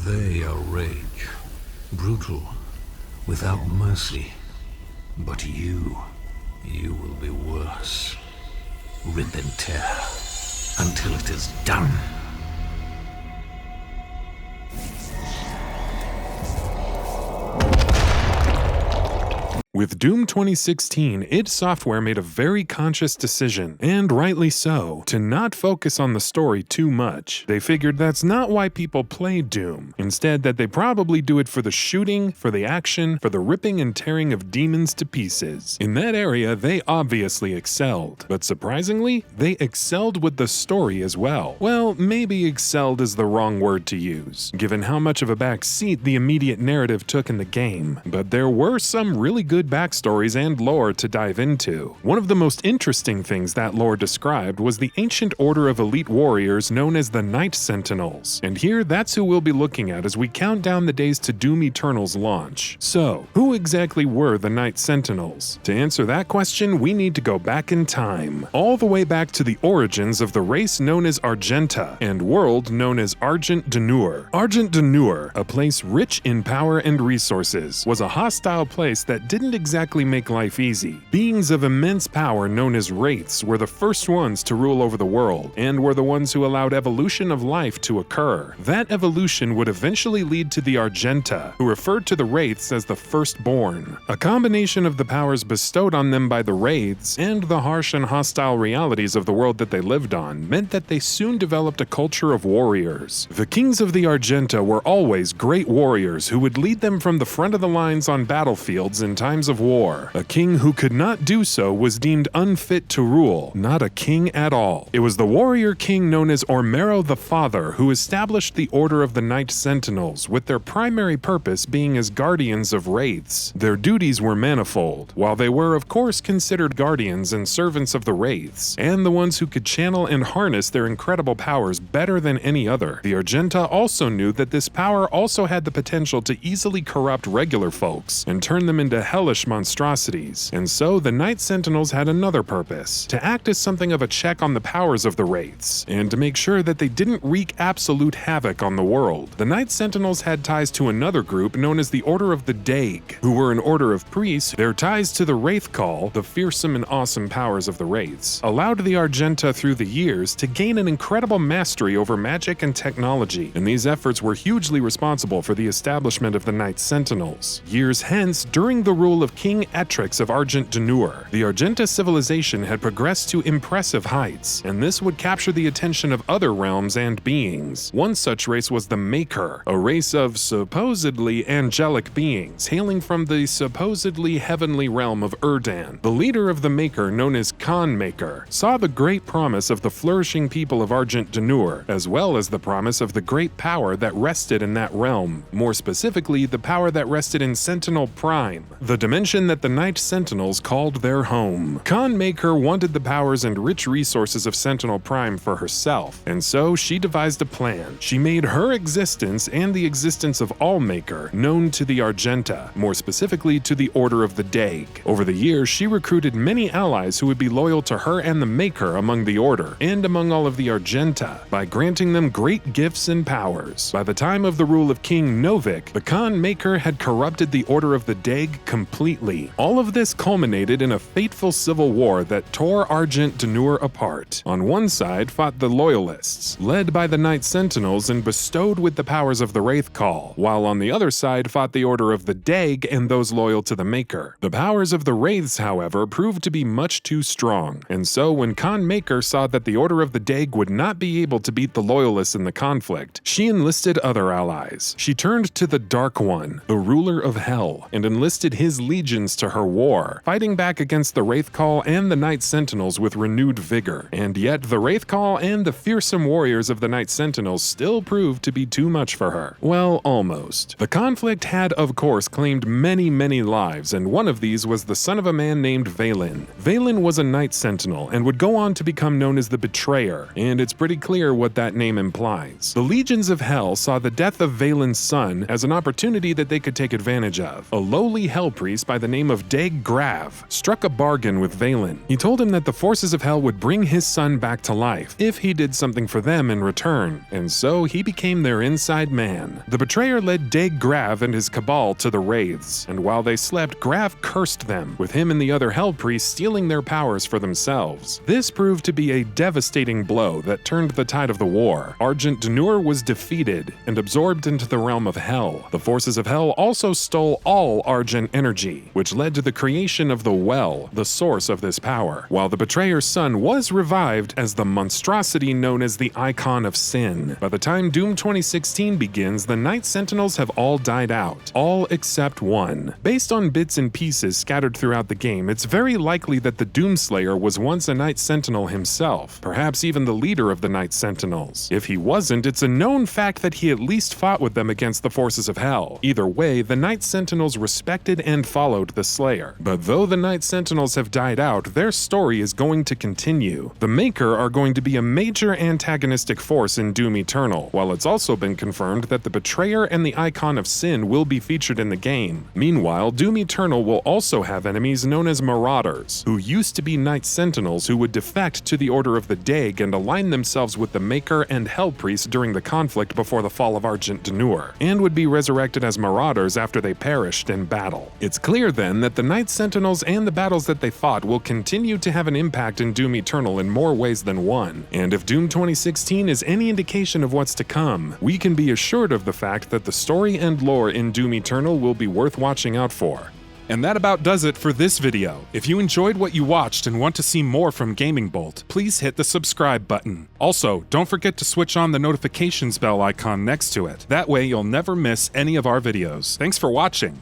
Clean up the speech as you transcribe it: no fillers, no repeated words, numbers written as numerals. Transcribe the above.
They are rage, brutal, without mercy. But you will be worse. Rip and tear until it is done. With Doom 2016, id Software made a very conscious decision, and rightly so, to not focus on the story too much. They figured that's not why people play Doom. Instead, that they probably do it for the shooting, for the action, for the ripping and tearing of demons to pieces. In that area, they obviously excelled. But surprisingly, they excelled with the story as well. Well, maybe excelled is the wrong word to use, given how much of a backseat the immediate narrative took in the game. But there were some really good backstories and lore to dive into. One of the most interesting things that lore described was the ancient order of elite warriors known as the Night Sentinels, and here that's who we'll be looking at as we count down the days to Doom Eternal's launch. So, who exactly were the Night Sentinels? To answer that question, we need to go back in time, all the way back to the origins of the race known as Argenta and world known as Argent D'Nur. Argent D'Nur, a place rich in power and resources, was a hostile place that didn't exactly make life easy. Beings of immense power known as wraiths were the first ones to rule over the world, and were the ones who allowed evolution of life to occur. That evolution would eventually lead to the Argenta, who referred to the wraiths as the firstborn. A combination of the powers bestowed on them by the wraiths and the harsh and hostile realities of the world that they lived on meant that they soon developed a culture of warriors. The kings of the Argenta were always great warriors who would lead them from the front of the lines on battlefields in times of war. A king who could not do so was deemed unfit to rule, not a king at all. It was the warrior king known as Ormero the Father who established the Order of the Night Sentinels, with their primary purpose being as guardians of wraiths. Their duties were manifold. While they were of course considered guardians and servants of the wraiths, and the ones who could channel and harness their incredible powers better than any other, the Argenta also knew that this power also had the potential to easily corrupt regular folks and turn them into hellish monstrosities. And so the Night Sentinels had another purpose: to act as something of a check on the powers of the wraiths, and to make sure that they didn't wreak absolute havoc on the world. The Night Sentinels had ties to another group known as the Order of the Daig, who were an order of priests. Their ties to the Wraith Call, the fearsome and awesome powers of the wraiths, allowed the Argenta through the years to gain an incredible mastery over magic and technology, and these efforts were hugely responsible for the establishment of the Night Sentinels. Years hence, during the rule of King Etrix of Argent D'Nur, the Argenta civilization had progressed to impressive heights, and this would capture the attention of other realms and beings. One such race was the Maker, a race of supposedly angelic beings hailing from the supposedly heavenly realm of Erdan. The leader of the Maker, known as Khan Maker, saw the great promise of the flourishing people of Argent D'Nur, as well as the promise of the great power that rested in that realm, more specifically the power that rested in Sentinel Prime, the dimension that the Night Sentinels called their home. Khan Maker wanted the powers and rich resources of Sentinel Prime for herself, and so she devised a plan. She made her existence and the existence of all Maker known to the Argenta, more specifically to the Order of the Daig. Over the years, she recruited many allies who would be loyal to her and the Maker among the Order, and among all of the Argenta, by granting them great gifts and powers. By the time of the rule of King Novik, the Khan Maker had corrupted the Order of the Daig completely. All of this culminated in a fateful civil war that tore Argent D'Nur apart. On one side fought the Loyalists, led by the Night Sentinels and bestowed with the powers of the Wraith Call, while on the other side fought the Order of the Daig and those loyal to the Maker. The powers of the Wraiths, however, proved to be much too strong, and so when Khan Maker saw that the Order of the Daig would not be able to beat the Loyalists in the conflict, she enlisted other allies. She turned to the Dark One, the ruler of Hell, and enlisted his legions to her war, fighting back against the Wraith Call and the Night Sentinels with renewed vigor. And yet the Wraith Call and the fearsome warriors of the Night Sentinels still proved to be too much for her. Well, almost. The conflict had, of course, claimed many lives, and one of these was the son of a man named Valen. Valen was a Night Sentinel and would go on to become known as the Betrayer, and it's pretty clear what that name implies. The legions of Hell saw the death of Valen's son as an opportunity that they could take advantage of. A lowly Hell priest prince by the name of Daeg Grav struck a bargain with Valen. He told him that the forces of hell would bring his son back to life if he did something for them in return, and so he became their inside man. The betrayer led Daeg Grav and his cabal to the Wraiths, and while they slept, Grav cursed them, with him and the other hell priests stealing their powers for themselves. This proved to be a devastating blow that turned the tide of the war. Argent D'Nur was defeated and absorbed into the realm of hell. The forces of hell also stole all Argent energy, which led to the creation of the Well, the source of this power, while the betrayer's son was revived as the monstrosity known as the Icon of Sin. By the time Doom 2016 begins, the Night Sentinels have all died out, all except one. Based on bits and pieces scattered throughout the game, it's very likely that the Doomslayer was once a Night Sentinel himself, perhaps even the leader of the Night Sentinels. If he wasn't, it's a known fact that he at least fought with them against the forces of hell. Either way, the Night Sentinels respected and followed the Slayer. But though the Night Sentinels have died out, their story is going to continue. The Maker are going to be a major antagonistic force in Doom Eternal, while it's also been confirmed that the Betrayer and the Icon of Sin will be featured in the game. Meanwhile, Doom Eternal will also have enemies known as Marauders, who used to be Night Sentinels who would defect to the Order of the Daeg and align themselves with the Maker and Hell Priest during the conflict before the fall of Argent D'Nur, and would be resurrected as Marauders after they perished in battle. It's clear then that the Night Sentinels and the battles that they fought will continue to have an impact in Doom Eternal in more ways than one, and if Doom 2016 is any indication of what's to come, we can be assured of the fact that the story and lore in Doom Eternal will be worth watching out for. And that about does it for this video. If you enjoyed what you watched and want to see more from Gaming Bolt, please hit the subscribe button. Also, don't forget to switch on the notifications bell icon next to it. That way you'll never miss any of our videos. Thanks for watching.